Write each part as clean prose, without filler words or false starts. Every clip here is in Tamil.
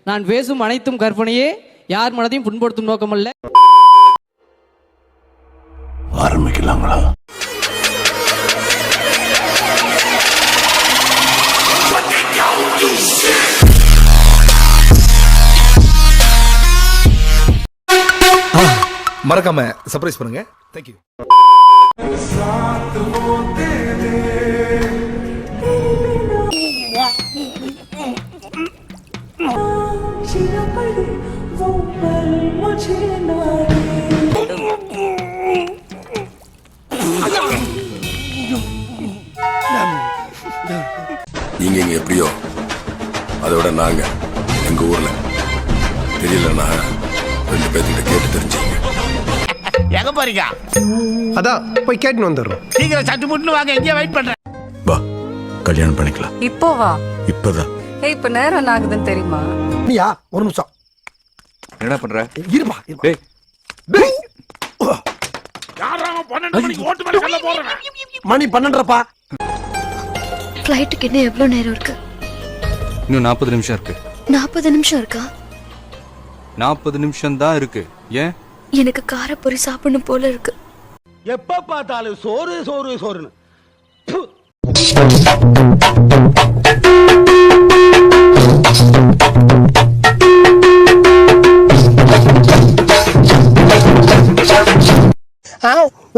நான் பேசும் அனைத்தும் கற்பனையே, யார் மனதையும் புண்படுத்தும் நோக்கமல்ல. ஆரம்பிக்கலாங்களா? மறக்காம சர்ப்ரைஸ் பண்ணுங்க. தேங்க்யூ. நீங்க இங்க எப்படியோ அதோட நாங்க எங்க ஊர்ல தெரியலன்னா 2 பேர்கிட்ட கேட்டு தெரிஞ்சுங்க. எங்க போறீங்க? அதான் போய் கேட்டுன்னு வந்துடுறோம். சீக்கிரம் சட்டு முட்டு வாங்க, எங்கேயே வெயிட் பண்றேன். வா, கல்யாணம் பண்ணிக்கலாம். இப்போ வா. இப்பதான். இப்ப நேரம் என்ன ஆகுதுன்னு தெரியுமா? நீயா ஒரு நிமிஷம் என்ன பண்ற? இருப்பா. டேய் யாராவது 12 மணிக்கு ஓட்டு மேல கல்ல போறேன். மணி 12:30. ஃப்ளைட்டுக்கு இன்னும் எவ்வளவு நேரம் இருக்கு? இன்னும் 40 நிமிஷம் இருக்கு. 40 நிமிஷம் இருக்கா? 40 நிமிஷம் தான் இருக்கு. ஏன்? எனக்கு காரப்பொரி சாப்பிடணும் போல இருக்கு. எப்ப பார்த்தாலும் சோறு சோறு சோறுன்னு.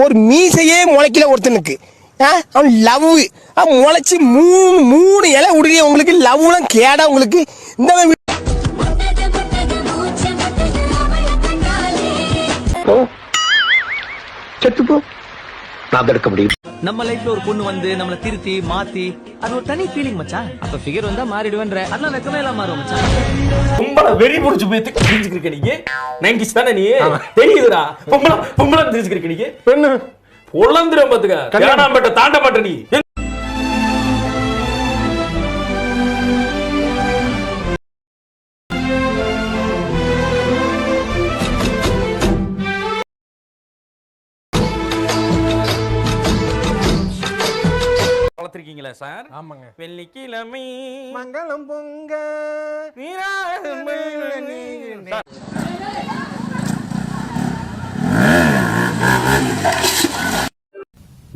ஒரு மீசையே முளைக்கல ஒருத்தனுக்கு. அவன் லவ் முளைச்சு 3 இலை உடைய உங்களுக்கு லவ்லாம் கேடா உங்களுக்கு. இந்த செத்துப்போ நான் தடுக்க முடியும். நம்ம லைஃப்ல ஒரு பொண்ணு வந்து நம்மள திருத்தி மாத்தி அது ஒரு தனி ஃபீலிங் மச்சான். அப்ப ஃபிகர் வந்தா மாறிடுவேன்ற, அதெல்லாம் வெக்கமே இல்லாம மாறும் மச்சான். பொம்பளை வெறி புடிச்சு போய் தெரிஞ்சுக்கிருக்க நீங்க. 90s தானே நீ தெரியுதுடா. பொம்பளை தெரிஞ்சுக்கிருக்க நீங்க. பெண்ணு பொழந்துரும் பாத்துக்க. கல்யாணம் தாண்ட மாட்ட நீ. வளர்த்திருக்கீங்களா சார்? ஆமாங்க. வெள்ளிக்கிழமை மங்களம் பொங்க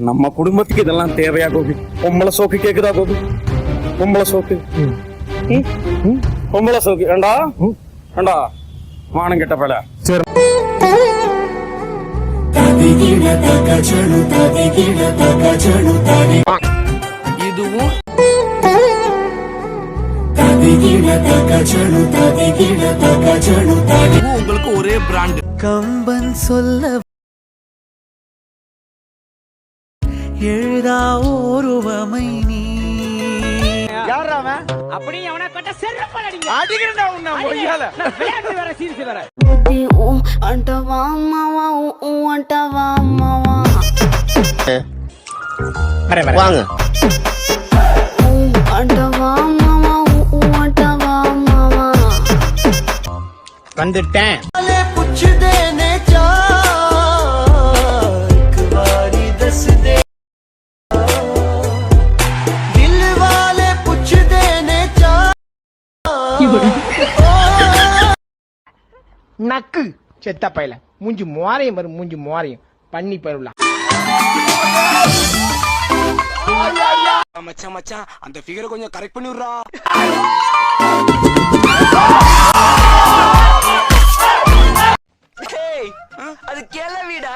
நம்ம குடும்பத்துக்கு இதெல்லாம் தேவையா கோபி? பொம்பளை சோக்கு கேக்குதா கோபி? பொம்பளை சோக்கு பொம்பளை சோக்கு ஏண்டா ஏண்டா மானம் கெட்ட பல. இதுவும் உங்களுக்கு ஒரே பிராண்ட். கம்பன் சொல்ல எழுதா ஓருவமை நீ. யாரா அவன்? அப்படியே அவனை கட்ட செருப்பால அடிங்க. அடிங்கடா உன்ன முடியல. நான் விளையாட்டு வேற சீரிஸ் வேற. ஓ அண்டவா மாவா ஓ அண்டவா மாவா. வாங்க. ஓ அண்டவா மாவா ஓ அண்டவா மாவா. வந்துட்டேன். நக்கு செத்த பையல மூஞ்சி மோரையும் வரும். மூஞ்சி மோரையும் பண்ணி போயிடலாம். மச்சான் மச்சான் அந்த ஃபிகரை கொஞ்சம் கரெக்ட் பண்ணி விடுறா. அது கிளவிடா.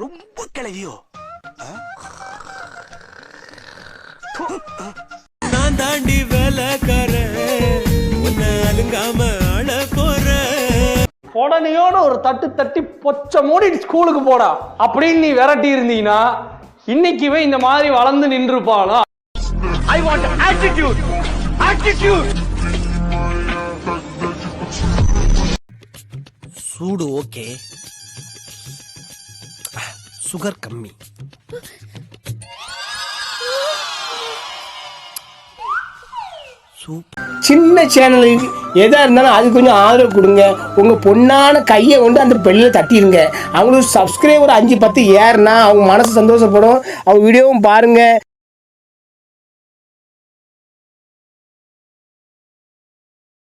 ரொம்ப கிளவியோ? நான் தாண்டி வேலைக்காரன் உன்னை அலுங்காம ஆள போறேன். உடனேயோட ஒரு தட்டு தட்டி பொச்ச மூடி ஸ்கூலுக்கு போடா அப்படின்னு நீ விரட்டி இருந்தீங்கன்னா இன்னைக்குவே இந்த மாதிரி வளர்ந்து நின்றுப்பாளா? I want attitude. ஆட்டிட்யூட். சூடு ஓகே, சுகர் கம்மி. சின்ன சேனலுக்கு எதா இருந்தாலும் அது கொஞ்சம் ஆதரவு கொடுங்க. உங்க பொண்ணான கையை கொண்டு அந்த பெல்ல தட்டிடுங்க. அவங்களுக்கு சப்ஸ்கிரைபர் 5-10 ஏறுனா அவங்க மனசு சந்தோஷப்படும். அவங்க வீடியோவும் பாருங்க.